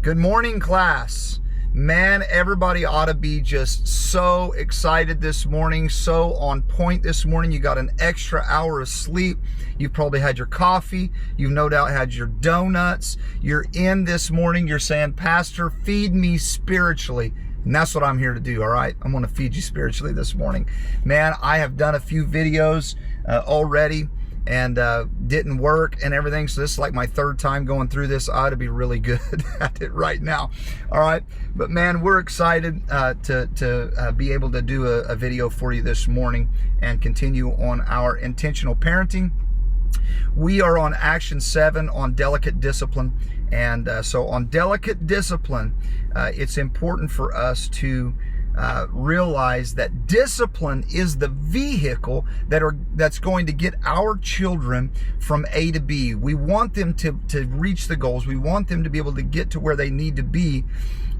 Good morning, class. Man, everybody ought to be just so excited this morning, so on point this morning. You got an extra hour of sleep. You've probably had your coffee. You've no doubt had your donuts. You're in this morning. You're saying, Pastor, feed me spiritually. And that's what I'm here to do, all right? I'm going to feed you spiritually this morning. Man, I have done a few videos already and didn't work and everything. So this is like my third time going through this. I ought to be really good at it right now. All right. But man, we're excited to be able to do a video for you this morning and continue on our intentional parenting. We are on action 7 on delicate discipline. And so on delicate discipline, it's important for us to realize that discipline is the vehicle that's going to get our children from A to B. We want them to reach the goals. We want them to be able to get to where they need to be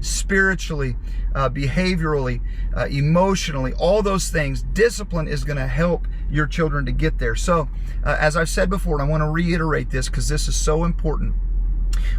spiritually, behaviorally, emotionally, all those things. Discipline is going to help your children to get there. So as I've said before, and I want to reiterate this because this is so important.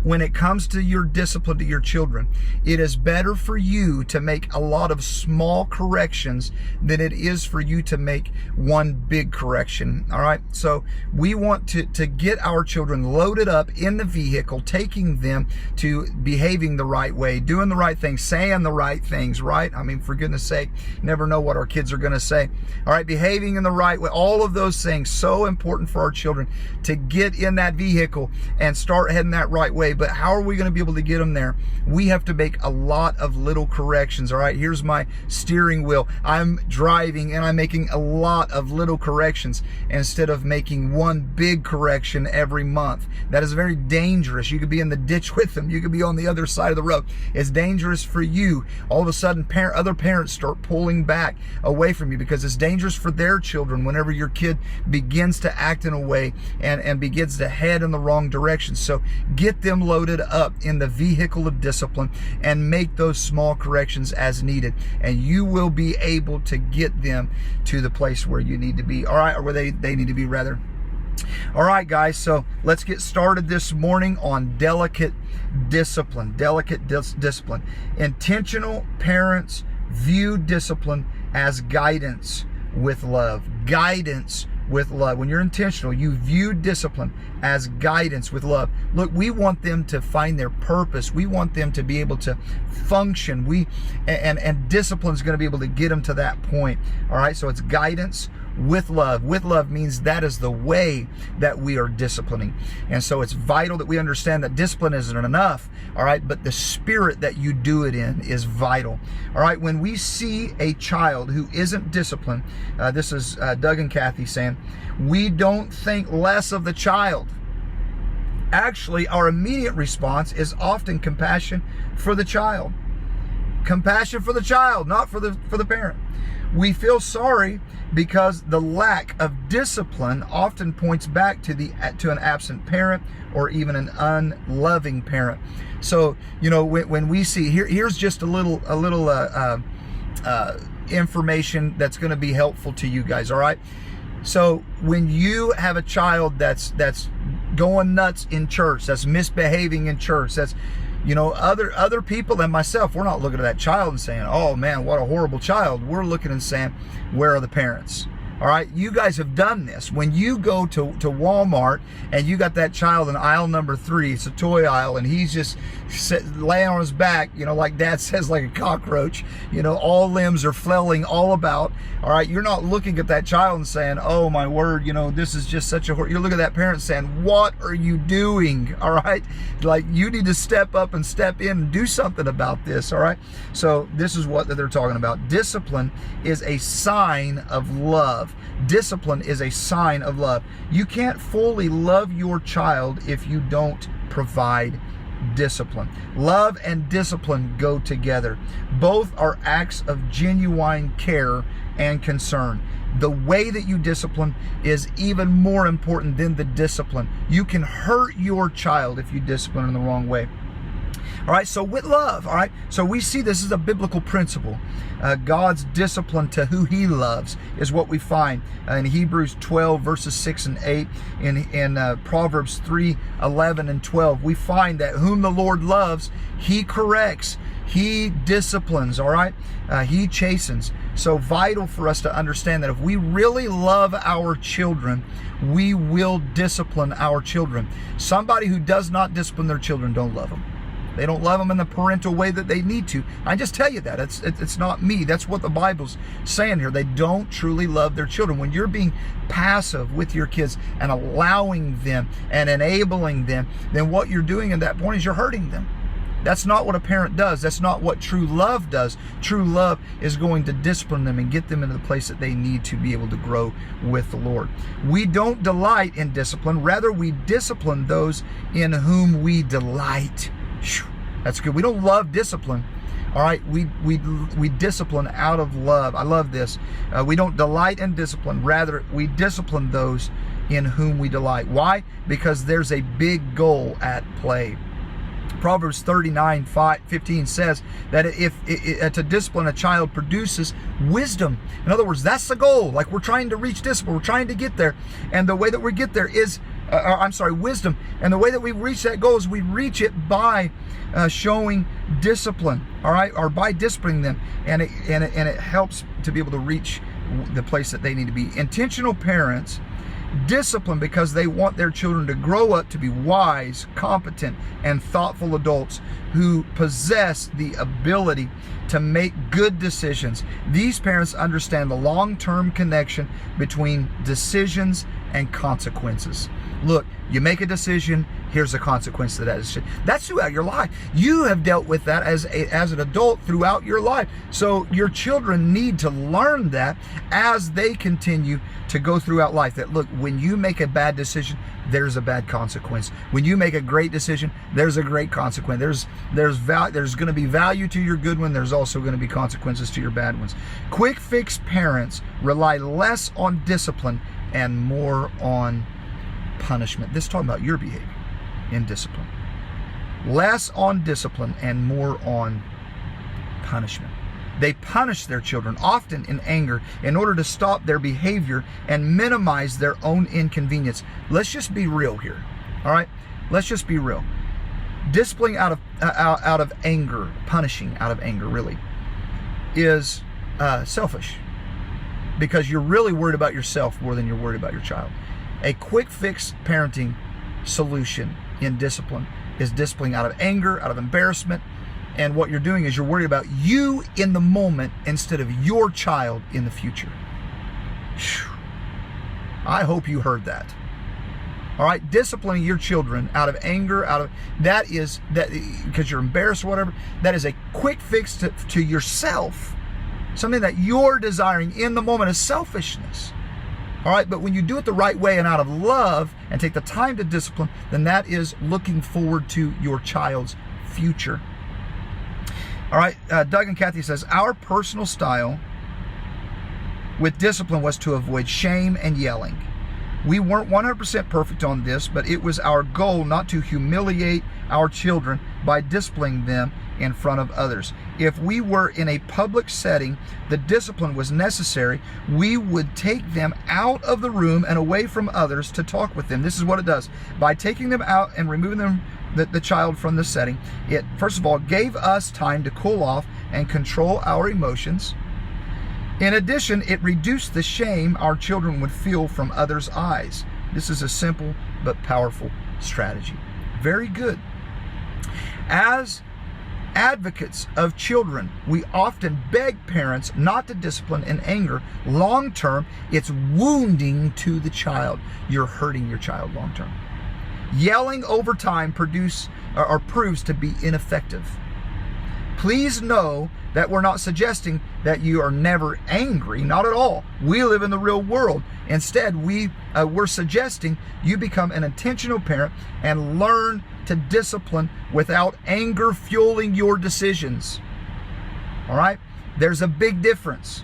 When it comes to your discipline to your children, it is better for you to make a lot of small corrections than it is for you to make one big correction. All right. So we want to get our children loaded up in the vehicle, taking them to behaving the right way, doing the right things, saying the right things, right? I mean, for goodness sake, never know what our kids are going to say. All right. Behaving in the right way. All of those things, so important for our children to get in that vehicle and start heading that right way. But how are we going to be able to get them there? We have to make a lot of little corrections. All right, here's my steering wheel. I'm driving and I'm making a lot of little corrections instead of making one big correction every month. That is very dangerous. You could be in the ditch with them. You could be on the other side of the road. It's dangerous for you. All of a sudden, other parents start pulling back away from you because it's dangerous for their children whenever your kid begins to act in a way and begins to head in the wrong direction. So get them loaded up in the vehicle of discipline and make those small corrections as needed, and you will be able to get them to the place where you need to be, all right, or where they need to be rather. All right, guys, so let's get started this morning on delicate discipline. Discipline. Intentional parents view discipline as guidance with love. Guidance with love. When you're intentional, you view discipline as guidance with love. Look, we want them to find their purpose. We want them to be able to function. And discipline is going to be able to get them to that point. All right, so it's guidance with love. With love means that is the way that we are disciplining. And so it's vital that we understand that discipline isn't enough, all right, but the spirit that you do it in is vital. All right, when we see a child who isn't disciplined, this is Doug and Kathy saying, we don't think less of the child. Actually, our immediate response is often compassion for the child. Compassion for the child, not for the parent. We feel sorry because the lack of discipline often points back to an absent parent or even an unloving parent. So, you know, when we see here's just a little information that's going to be helpful to you guys. All right. So when you have a child that's going nuts in church, that's misbehaving in church, that's, you know, other people and myself, we're not looking at that child and saying, oh man, what a horrible child. We're looking and saying, where are the parents? All right, you guys have done this. When you go to Walmart and you got that child in aisle number 3, it's a toy aisle, and he's just laying on his back, you know, like Dad says, like a cockroach, you know, all limbs are flailing all about. All right, you're not looking at that child and saying, oh my word, you know, this is just such a you're looking at that parent saying, what are you doing? All right, like you need to step up and step in and do something about this. All right, so this is what they're talking about. Discipline is a sign of love. Discipline is a sign of love. You can't fully love your child if you don't provide discipline. Love and discipline go together. Both are acts of genuine care and concern. The way that you discipline is even more important than the discipline. You can hurt your child if you discipline in the wrong way. All right, so with love, all right, so we see this is a biblical principle. God's discipline to who he loves is what we find in Hebrews 12 verses 6 and 8, in Proverbs 3, 11 and 12. We find that whom the Lord loves, he corrects, he disciplines, all right? He chastens. So vital for us to understand that if we really love our children, we will discipline our children. Somebody who does not discipline their children don't love them. They don't love them in the parental way that they need to. I just tell you that. It's not me. That's what the Bible's saying here. They don't truly love their children. When you're being passive with your kids and allowing them and enabling them, then what you're doing at that point is you're hurting them. That's not what a parent does. That's not what true love does. True love is going to discipline them and get them into the place that they need to be able to grow with the Lord. We don't delight in discipline. Rather, we discipline those in whom we delight. That's good. We don't love discipline. All right, we discipline out of love. I love this. We don't delight in discipline. Rather, we discipline those in whom we delight. Why? Because there's a big goal at play. Proverbs 39:15 says that if to discipline a child produces wisdom. In other words, that's the goal. Like, we're trying to reach discipline. We're trying to get there. And the way that we get there is, wisdom. And the way that we reach that goal is we reach it by showing discipline, all right, or by disciplining them. And it helps to be able to reach the place that they need to be. Intentional parents discipline because they want their children to grow up to be wise, competent, and thoughtful adults who possess the ability to make good decisions. These parents understand the long-term connection between decisions and consequences. Look, you make a decision, here's the consequence to that decision. That's throughout your life. You have dealt with that as an adult throughout your life. So your children need to learn that as they continue to go throughout life. That, look, when you make a bad decision, there's a bad consequence. When you make a great decision, there's a great consequence. There's going to be value to your good one. There's also going to be consequences to your bad ones. Quick fix parents rely less on discipline and more on punishment. This is talking about your behavior in discipline. Less on discipline and more on punishment. They punish their children, often in anger, in order to stop their behavior and minimize their own inconvenience. Let's just be real here, all right? Let's just be real. Disciplining out of anger, punishing out of anger, really, is selfish, because you're really worried about yourself more than you're worried about your child. A quick fix parenting solution in discipline is disciplining out of anger, out of embarrassment. And what you're doing is you're worried about you in the moment instead of your child in the future. Whew. I hope you heard that. All right, disciplining your children out of anger, that because you're embarrassed or whatever, that is a quick fix to yourself. Something that you're desiring in the moment is selfishness. All right, but when you do it the right way and out of love and take the time to discipline, then that is looking forward to your child's future. All right, Doug and Kathy says, our personal style with discipline was to avoid shame and yelling. We weren't 100% perfect on this, but it was our goal not to humiliate our children by disciplining them in front of others. If we were in a public setting, the discipline was necessary, we would take them out of the room and away from others to talk with them. This is what it does. By taking them out and removing them, the child from the setting, it first of all gave us time to cool off and control our emotions. In addition, it reduced the shame our children would feel from others' eyes. This is a simple but powerful strategy. Very good. As advocates of children, we often beg parents not to discipline in anger. Long term, it's wounding to the child. You're hurting your child long term. Yelling over time proves to be ineffective. Please know that we're not suggesting that you are never angry, not at all. We live in the real world. Instead, we're suggesting you become an intentional parent and learn to discipline without anger fueling your decisions. All right? There's a big difference.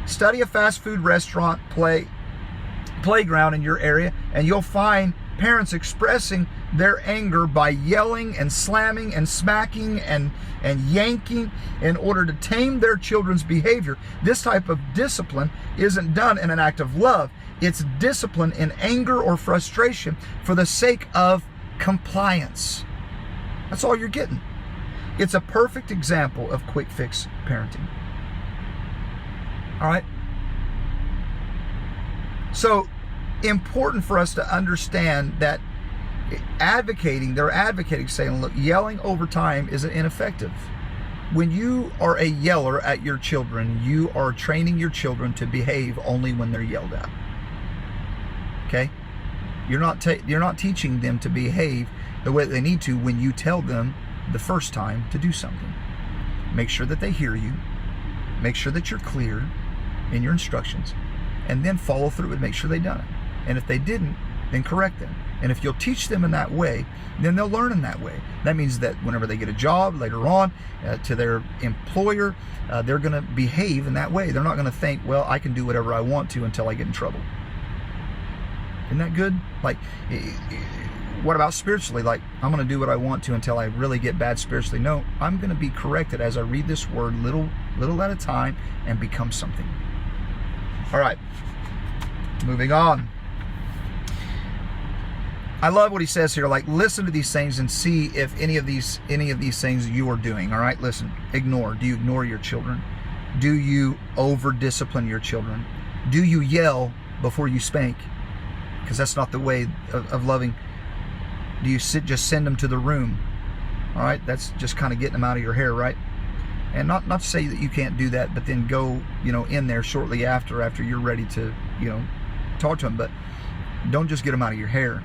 Study a fast food restaurant playground in your area, and you'll find parents expressing their anger by yelling and slamming and smacking and yanking in order to tame their children's behavior. This type of discipline isn't done in an act of love. It's discipline in anger or frustration for the sake of compliance. That's all you're getting. It's a perfect example of quick fix parenting. All right? So, important for us to understand that they're advocating saying, look, yelling over time is ineffective. When you are a yeller at your children, you are training your children to behave only when they're yelled at. Okay? You're not teaching them to behave the way they need to when you tell them the first time to do something. Make sure that they hear you. Make sure that you're clear in your instructions, and then follow through and make sure they done it. And if they didn't, then correct them. And if you'll teach them in that way, then they'll learn in that way. That means that whenever they get a job later on to their employer, they're going to behave in that way. They're not going to think, well, I can do whatever I want to until I get in trouble. Isn't that good? Like, what about spiritually? Like, I'm going to do what I want to until I really get bad spiritually. No, I'm going to be corrected as I read this word little at a time and become something. All right, moving on. I love what he says here, like, listen to these things and see if any of these things you are doing. All right, listen, ignore. Do you ignore your children? Do you over-discipline your children? Do you yell before you spank? Because that's not the way of loving. Do you just send them to the room? All right, that's just kind of getting them out of your hair, right? And not to say that you can't do that, but then go, in there shortly after you're ready to, talk to them. But don't just get them out of your hair.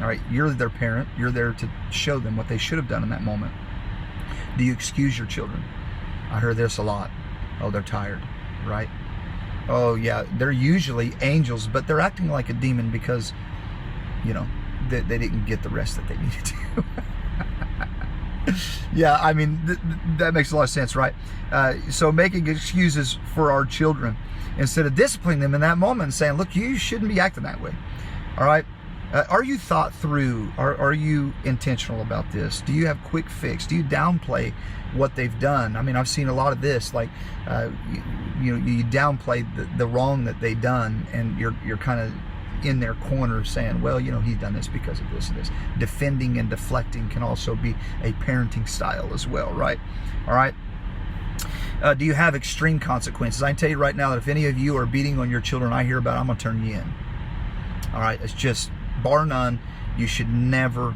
All right, you're their parent. You're there to show them what they should have done in that moment. Do you excuse your children? I heard this a lot. Oh, they're tired, right? Oh, yeah, they're usually angels, but they're acting like a demon because, they didn't get the rest that they needed to. Yeah, I mean, that makes a lot of sense, right? So making excuses for our children instead of disciplining them in that moment and saying, look, you shouldn't be acting that way. All right? Are you thought through? Are you intentional about this? Do you have quick fix? Do you downplay what they've done? I mean, I've seen a lot of this, like, you downplay the wrong that they've done, and you're kind of in their corner saying, well, he's done this because of this and this. Defending and deflecting can also be a parenting style as well, right? All right. Do you have extreme consequences? I can tell you right now that if any of you are beating on your children I hear about, I'm going to turn you in. All right. It's just, bar none, you should never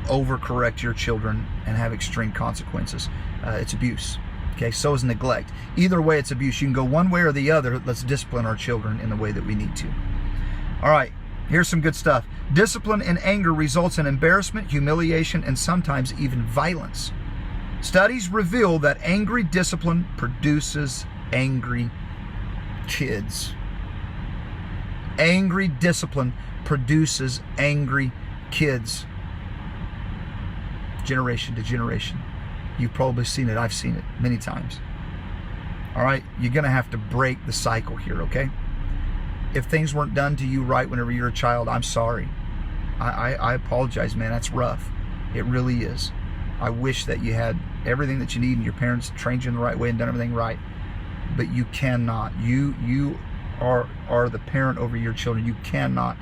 overcorrect your children and have extreme consequences. It's abuse. Okay, so is neglect. Either way, it's abuse. You can go one way or the other. Let's discipline our children in the way that we need to. All right, here's some good stuff. Discipline in anger results in embarrassment, humiliation, and sometimes even violence. Studies reveal that angry discipline produces angry kids. Angry discipline produces angry kids. Generation to generation. You've probably seen it. I've seen it many times. All right, you're going to have to break the cycle here, okay? If things weren't done to you right whenever you're a child, I'm sorry. I apologize, man. That's rough. It really is. I wish that you had everything that you need and your parents trained you in the right way and done everything right. But you cannot. You are the parent over your children. You cannot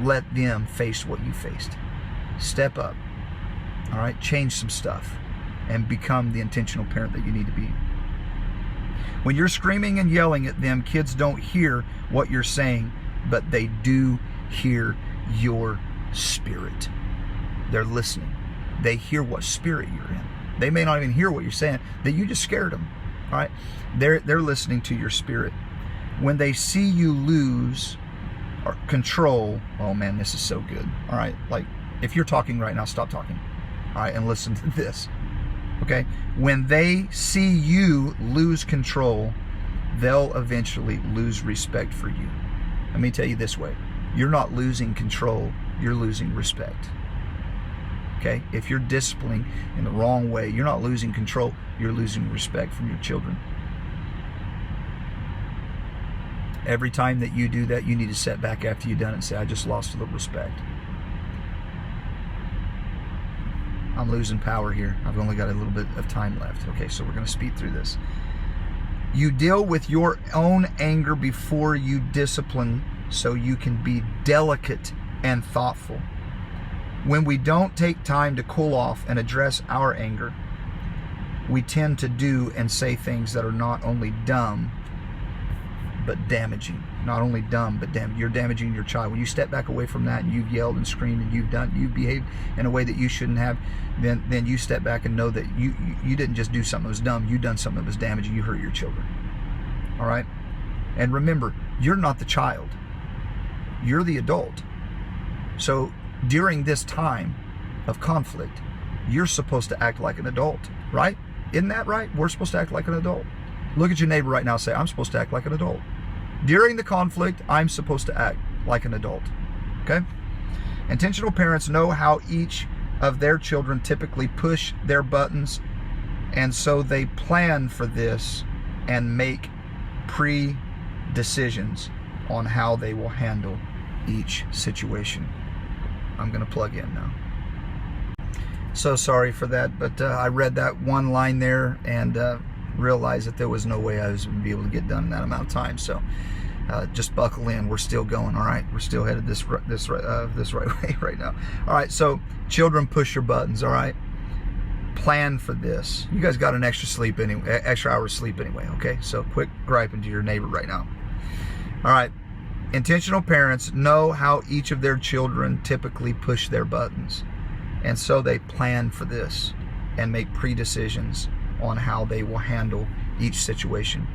let them face what you faced. Step up. All right? Change some stuff and become the intentional parent that you need to be. When you're screaming and yelling at them, kids don't hear what you're saying, but they do hear your spirit. They're listening. They hear what spirit you're in. They may not even hear what you're saying, that you just scared them. All right? They're listening to your spirit. When they see you lose or control, oh man, this is so good. All right? Like, if you're talking right now, stop talking. All right? And listen to this. Okay? When they see you lose control, they'll eventually lose respect for you. Let me tell you this way. You're not losing control, you're losing respect. Okay? If you're disciplining in the wrong way, you're not losing control, you're losing respect from your children. Every time that you do that, you need to sit back after you've done it and say, I just lost a little respect. I'm losing power here. I've only got a little bit of time left. Okay, so we're going to speed through this. You deal with your own anger before you discipline, so you can be delicate and thoughtful. When we don't take time to cool off and address our anger, we tend to do and say things that are not only dumb, but damaging. Not only dumb, but damaging. You're damaging your child. When you step back away from that and you've yelled and screamed and you've behaved in a way that you shouldn't have, then you step back and know that you didn't just do something that was dumb. You done something that was damaging. You hurt your children. All right? And remember, you're not the child. You're the adult. So during this time of conflict, you're supposed to act like an adult, right? Isn't that right? We're supposed to act like an adult. Look at your neighbor right now and say, I'm supposed to act like an adult. During the conflict, I'm supposed to act like an adult. Okay? Intentional parents know how each of their children typically push their buttons, and so they plan for this and make pre-decisions on how they will handle each situation. I'm going to plug in now. So sorry for that, but I read that one line there and realized that there was no way I was going to be able to get done in that amount of time. So just buckle in. We're still going. All right, we're still headed this right way right now. All right, so children, push your buttons. All right, plan for this. You guys got an extra hour of sleep anyway. Okay, so quit griping to your neighbor right now. All right. Intentional parents know how each of their children typically push their buttons, and so they plan for this and make pre-decisions on how they will handle each situation.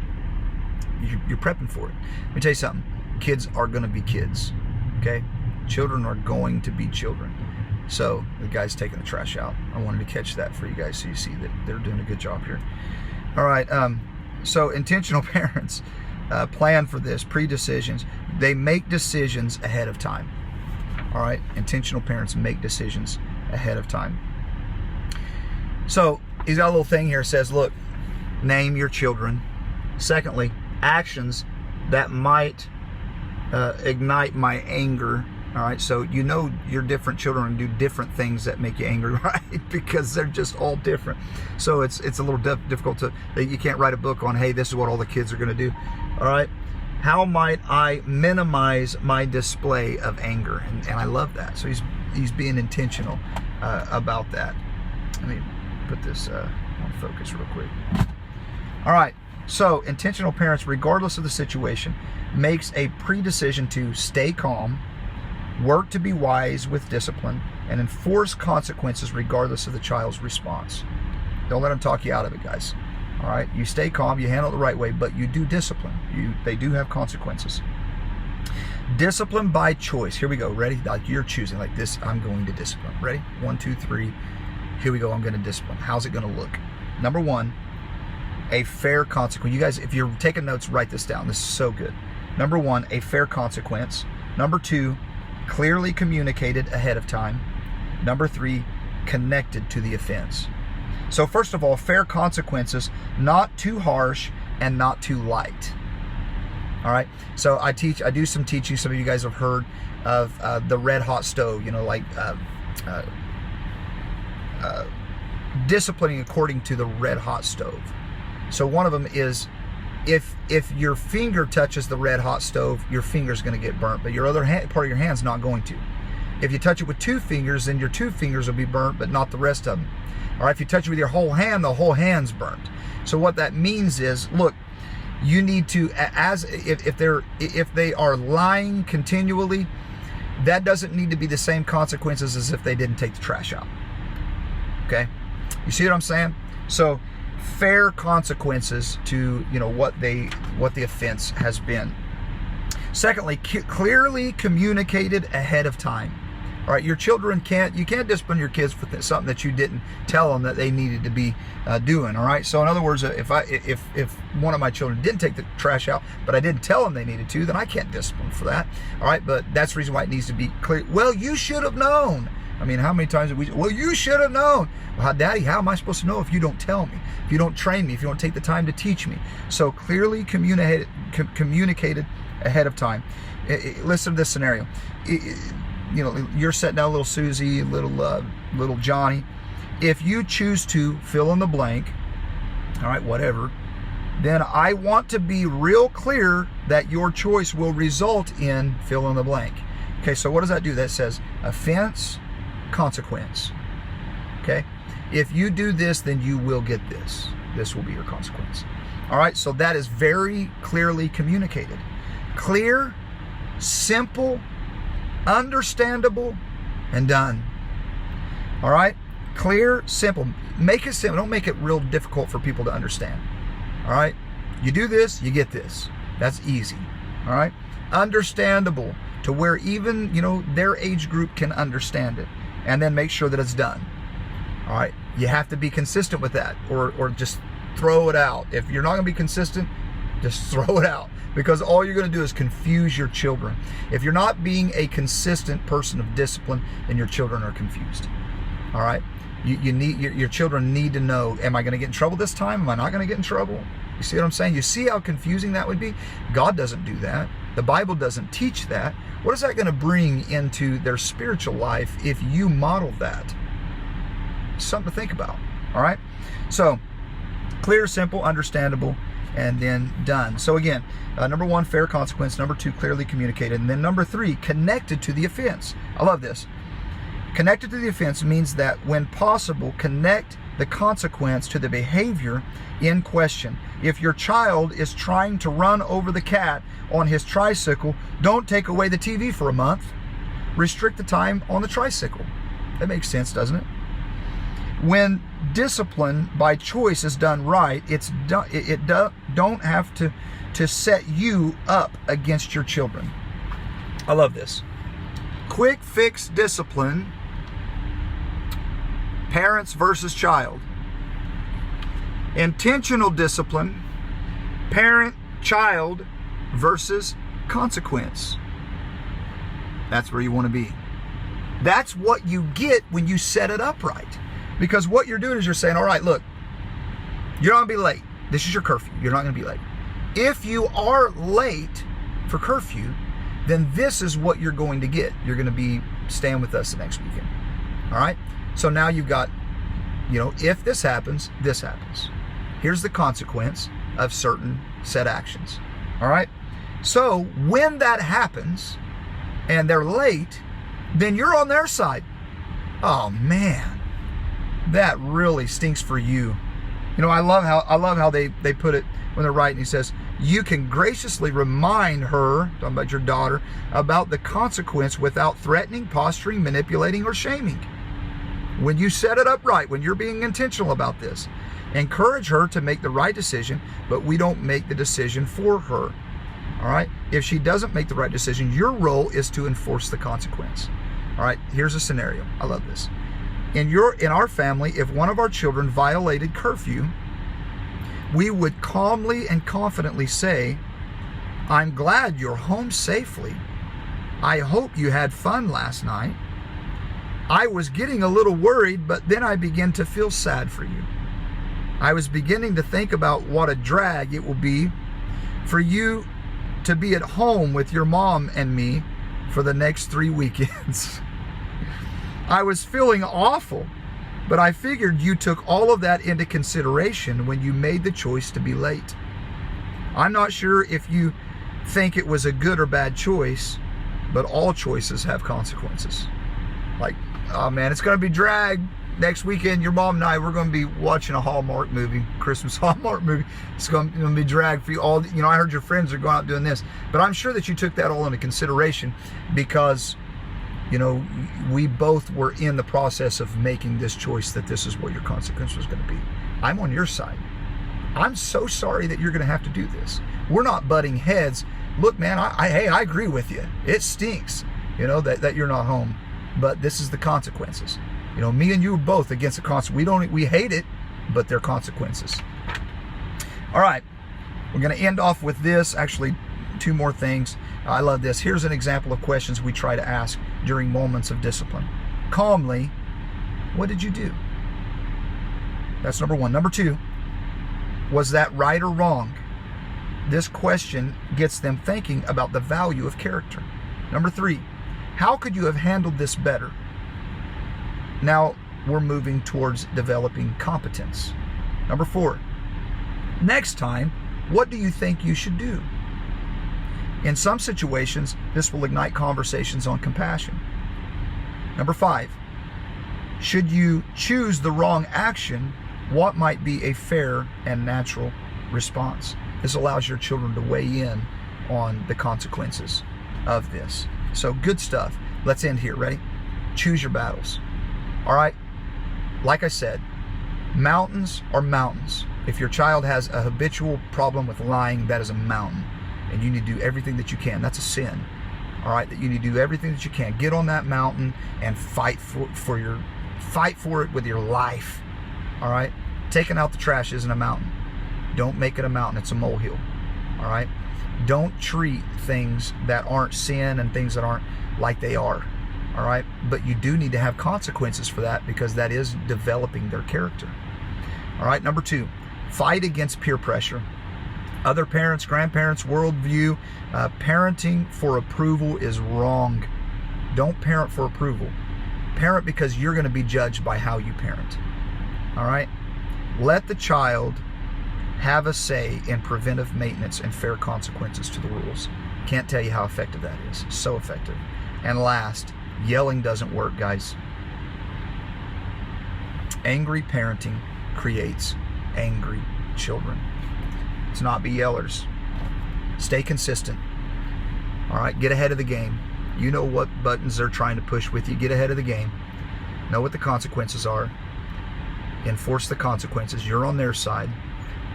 You're prepping for it. Let me tell you something. Kids are going to be kids, okay? Children are going to be children. So the guy's taking the trash out. I wanted to catch that for you guys so you see that they're doing a good job here. All right, so intentional parents plan for this, pre-decisions. They make decisions ahead of time. All right, intentional parents make decisions ahead of time. So he's got a little thing here that says, look, name your children. Secondly, actions that might ignite my anger. All right, so you know your different children do different things that make you angry, right? Because they're just all different. So it's a little difficult to, you can't write a book on, hey, this is what all the kids are going to do. All right, how might I minimize my display of anger? And I love that. So he's being intentional about that. Let me put this on focus real quick. All right, so intentional parents, regardless of the situation, makes a pre-decision to stay calm, work to be wise with discipline, and enforce consequences regardless of the child's response. Don't let them talk you out of it, guys. All right, you stay calm, you handle it the right way, but you do discipline. They do have consequences. Discipline by choice. Here we go. Ready? Like you're choosing, like this, I'm going to discipline. Ready? 1, 2, 3. Here we go. I'm going to discipline. How's it going to look? Number 1, a fair consequence. You guys, if you're taking notes, write this down. This is so good. Number 1, a fair consequence. Number 2, clearly communicated ahead of time. Number 3, connected to the offense. So first of all, fair consequences, not too harsh and not too light. All right. So I do some teaching. Some of you guys have heard of the red hot stove, you know, like disciplining according to the red hot stove. So one of them is, if your finger touches the red hot stove, your finger's going to get burnt, but your other part of your hand's not going to. If you touch it with 2 fingers, then your 2 fingers will be burnt, but not the rest of them. All right, if you touch it with your whole hand, the whole hand's burnt. So what that means is, look, you need to, if they are lying continually, that doesn't need to be the same consequences as if they didn't take the trash out. Okay, you see what I'm saying? So fair consequences to, you know, what the offense has been. Secondly, clearly communicated ahead of time. All right, your children you can't discipline your kids for something that you didn't tell them that they needed to be doing. All right, so in other words, if one of my children didn't take the trash out, but I didn't tell them they needed to, then I can't discipline for that. All right, but that's the reason why it needs to be clear. Well, you should have known. I mean, how many times have we, well, you should have known. Well, Daddy, how am I supposed to know if you don't tell me, if you don't train me, if you don't take the time to teach me? So clearly communicated ahead of time. Listen to this scenario. You know, you're setting down little Susie, little Johnny. If you choose to fill in the blank, all right, whatever, then I want to be real clear that your choice will result in fill in the blank. Okay, so what does that do? That says offense, consequence. Okay, if you do this, then you will get this. This will be your consequence. All right, so that is very clearly communicated. Clear, simple, understandable, and done. All right, clear, simple. Make it simple. Don't make it real difficult for people to understand. All right, you do this, you get this. That's easy. All right, understandable to where even, you know, their age group can understand it, and then make sure that it's done. All right, you have to be consistent with that, or just throw it out. If you're not going to be consistent, just throw it out, because all you're going to do is confuse your children. If you're not being a consistent person of discipline, then your children are confused. All right, you need your children need to know, am I going to get in trouble this time? Am I not going to get in trouble? You see what I'm saying? You see how confusing that would be? God doesn't do that. The Bible doesn't teach that. What is that going to bring into their spiritual life if you model that? Something to think about. All right, so clear, simple, understandable, and then done. So again, number one, fair consequence. Number two, clearly communicated. And then number three, connected to the offense. I love this. Connected to the offense means that when possible, connect the consequence to the behavior in question. If your child is trying to run over the cat on his tricycle, don't take away the TV for a month. Restrict the time on the tricycle. That makes sense, doesn't it? When discipline by choice is done right, don't have to set you up against your children. I love this. Quick fix discipline, parents versus child. Intentional discipline, parent-child versus consequence. That's where you want to be. That's what you get when you set it up right. Because what you're doing is you're saying, all right, look, you're not going to be late. This is your curfew. You're not going to be late. If you are late for curfew, then this is what you're going to get. You're going to be staying with us the next weekend. All right? So now you've got, you know, if this happens, this happens. Here's the consequence of certain set actions. All right? So when that happens and they're late, then you're on their side. Oh man, that really stinks for you. You know, I love how they put it when they're writing. He says, you can graciously remind her, talking about your daughter, about the consequence without threatening, posturing, manipulating, or shaming. When you set it up right, when you're being intentional about this, encourage her to make the right decision, but we don't make the decision for her. All right? If she doesn't make the right decision, your role is to enforce the consequence. All right? Here's a scenario. I love this. In our family, if one of our children violated curfew, we would calmly and confidently say, I'm glad you're home safely. I hope you had fun last night. I was getting a little worried, but then I began to feel sad for you. I was beginning to think about what a drag it will be for you to be at home with your mom and me for the next 3 weekends. I was feeling awful, but I figured you took all of that into consideration when you made the choice to be late. I'm not sure if you think it was a good or bad choice, but all choices have consequences. Like, oh man, it's going to be drag. Next weekend, your mom and I, we're going to be watching a Hallmark movie, Christmas Hallmark movie. It's going to be drag for you all. You know, I heard your friends are going out doing this, but I'm sure that you took that all into consideration because, you know, we both were in the process of making this choice that this is what your consequence was going to be. I'm on your side. I'm so sorry that you're going to have to do this. We're not butting heads. Look, man, hey, I agree with you. It stinks, you know, that you're not home, but this is the consequences. You know, me and you are both against the consequence. We hate it, but they're consequences. All right, we're going to end off with this. Actually, 2 more things. I love this. Here's an example of questions we try to ask during moments of discipline. calmly, what did you do? That's number one. Number two, was that right or wrong? This question gets them thinking about the value of character. Number three, how could you have handled this better? Now we're moving towards developing competence. Number four, next time, what do you think you should do? In some situations, this will ignite conversations on compassion. Number five, should you choose the wrong action, what might be a fair and natural response? This allows your children to weigh in on the consequences of this. So good stuff. Let's end here. Ready? Choose your battles. All right. Like I said, mountains are mountains. If your child has a habitual problem with lying, that is a mountain. And you need to do everything that you can. That's a sin. All right. That you need to do everything that you can. Get on that mountain and fight for it with your life. All right. Taking out the trash isn't a mountain. Don't make it a mountain. It's a molehill. All right. Don't treat things that aren't sin and things that aren't like they are. All right. But you do need to have consequences for that, because that is developing their character. All right. Number two, fight against peer pressure. Other parents, grandparents, worldview. Parenting for approval is wrong. Don't parent for approval. Parent because you're going to be judged by how you parent. All right. Let the child have a say in preventive maintenance and fair consequences to the rules. Can't tell you how effective that is. So effective. And last, yelling doesn't work, guys. Angry parenting creates angry children. Let's not be yellers. Stay consistent. All right, get ahead of the game. You know what buttons they're trying to push with you. Get ahead of the game. Know what the consequences are. Enforce the consequences. You're on their side.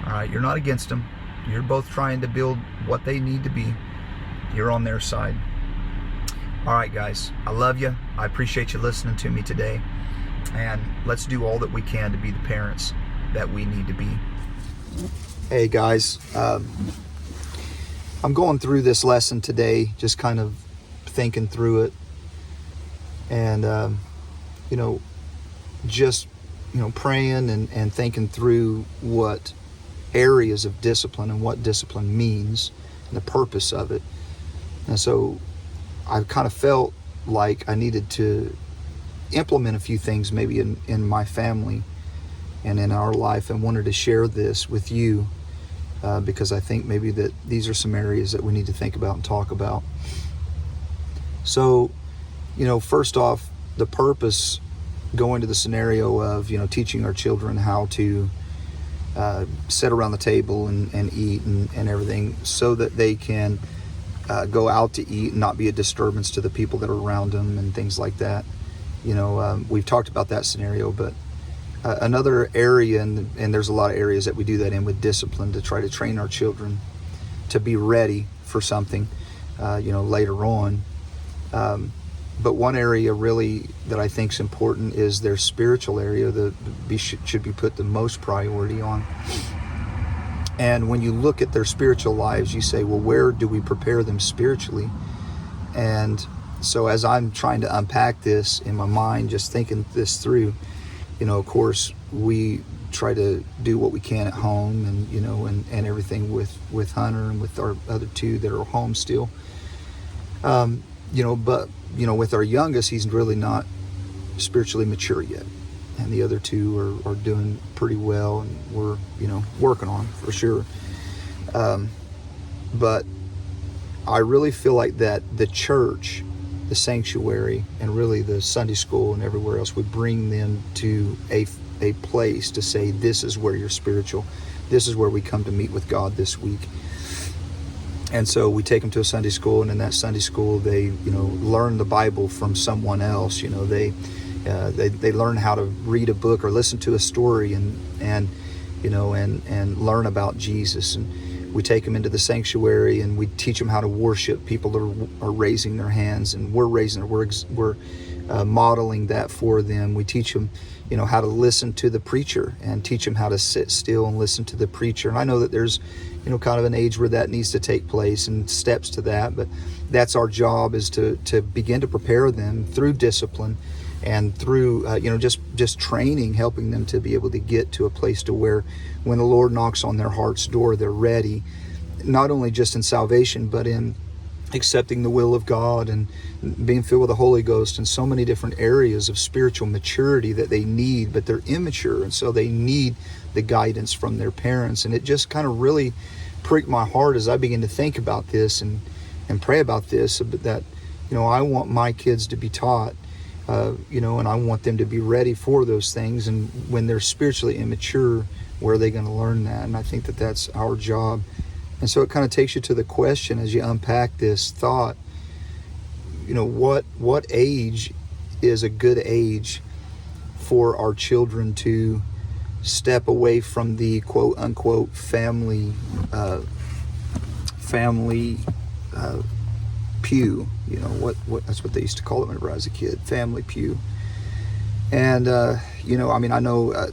All right, you're not against them. You're both trying to build what they need to be. You're on their side. All right, guys, I love you. I appreciate you listening to me today. And let's do all that we can to be the parents that we need to be. Hey, guys, I'm going through this lesson today, just kind of thinking through it. And, just, praying and thinking through what areas of discipline and what discipline means and the purpose of it. And so I kind of felt like I needed to implement a few things maybe in my family and in our life, and wanted to share this with you because I think maybe that these are some areas that we need to think about and talk about. So, first off, the purpose, going to the scenario of, teaching our children how to sit around the table and eat and everything, so that they can go out to eat and not be a disturbance to the people that are around them and things like that. We've talked about that scenario, but another area, and there's a lot of areas that we do that in with discipline, to try to train our children to be ready for something, later on. But one area really that I think is important is their spiritual area that should be put the most priority on. And when you look at their spiritual lives, you say, well, where do we prepare them spiritually? And so as I'm trying to unpack this in my mind, just thinking this through, of course, we try to do what we can at home and everything with Hunter and with our other two that are home still. But with our youngest, he's really not spiritually mature yet. And the other two are doing pretty well, and we're, working on for sure. But I really feel like that the church, the sanctuary, and really the Sunday school and everywhere else would bring them to a place to say, this is where you're spiritual. This is where we come to meet with God this week. And so we take them to a Sunday school, and in that Sunday school, they, learn the Bible from someone else. They learn how to read a book or listen to a story and learn about Jesus. And we take them into the sanctuary and we teach them how to worship. People are raising their hands, and we're modeling that for them. We teach them, how to listen to the preacher, and teach them how to sit still and listen to the preacher. And I know that there's, kind of an age where that needs to take place and steps to that, but that's our job, is to begin to prepare them through discipline and through just training, helping them to be able to get to a place to where when the Lord knocks on their heart's door, they're ready, not only just in salvation, but in accepting the will of God and being filled with the Holy Ghost, and so many different areas of spiritual maturity that they need, but they're immature, and so they need the guidance from their parents. And it just kind of really pricked my heart as I began to think about this and pray about this, that I want my kids to be taught, and I want them to be ready for those things. And when they're spiritually immature, where are they going to learn that? And I think that that's our job. And so it kind of takes you to the question as you unpack this thought, what age is a good age for our children to step away from the quote unquote family pew? What that's what they used to call it whenever I was a kid, family pew. And I know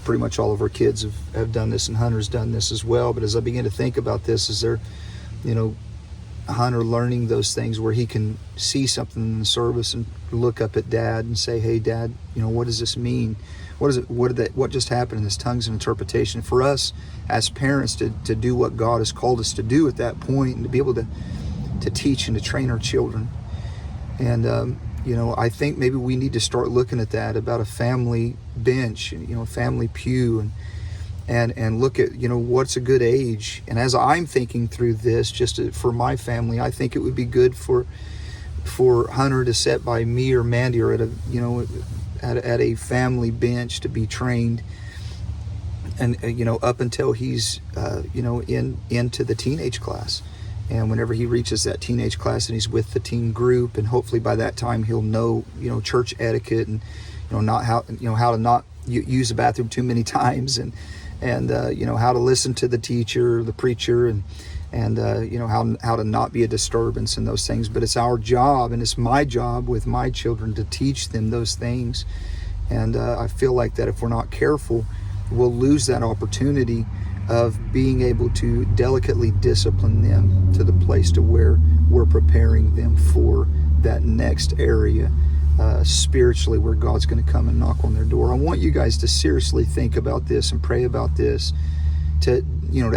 pretty much all of our kids have done this, and Hunter's done this as well. But as I begin to think about this, is there, Hunter learning those things where he can see something in the service and look up at Dad and say, "Hey, Dad, what does this mean? What is it? What just happened in this tongues and interpretation?" For us as parents to do what God has called us to do at that point, and to be able to teach and to train our children. And I think maybe we need to start looking at that, about a family bench, family pew, and look at what's a good age. And as I'm thinking through this, for my family, I think it would be good for Hunter to sit by me or Mandy, or at a family bench to be trained, and up until he's into the teenage class. And whenever he reaches that teenage class and he's with the teen group, and hopefully by that time he'll know church etiquette, and not how to not use the bathroom too many times, and how to listen to the teacher, the preacher, and how to not be a disturbance and those things. But it's our job, and it's my job with my children, to teach them those things. And I feel like that if we're not careful, we'll lose that opportunity of being able to delicately discipline them to the place to where we're preparing them for that next area spiritually, where God's going to come and knock on their door. I want you guys to seriously think about this and pray about this, to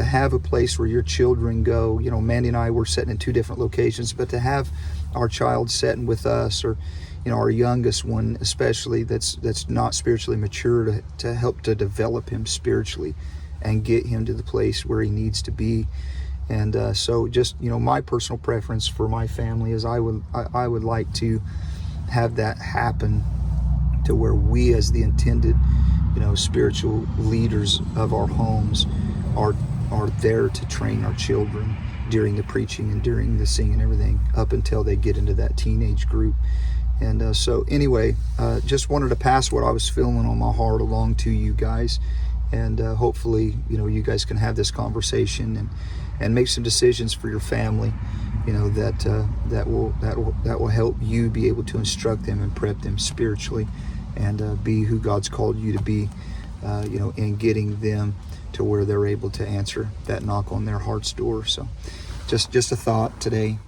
have a place where your children go. Mandy and I were sitting in two different locations, but to have our child sitting with us, or our youngest one especially, that's not spiritually mature, to help to develop him spiritually and get him to the place where he needs to be. And so just my personal preference for my family is I would like to have that happen, to where we, as the intended spiritual leaders of our homes, are there to train our children during the preaching and during the singing and everything, up until they get into that teenage group. And so anyway, just wanted to pass what I was feeling on my heart along to you guys. And hopefully you guys can have this conversation and make some decisions for your family, that will help you be able to instruct them and prep them spiritually, and be who God's called you to be, in getting them to where they're able to answer that knock on their heart's door. So just a thought today.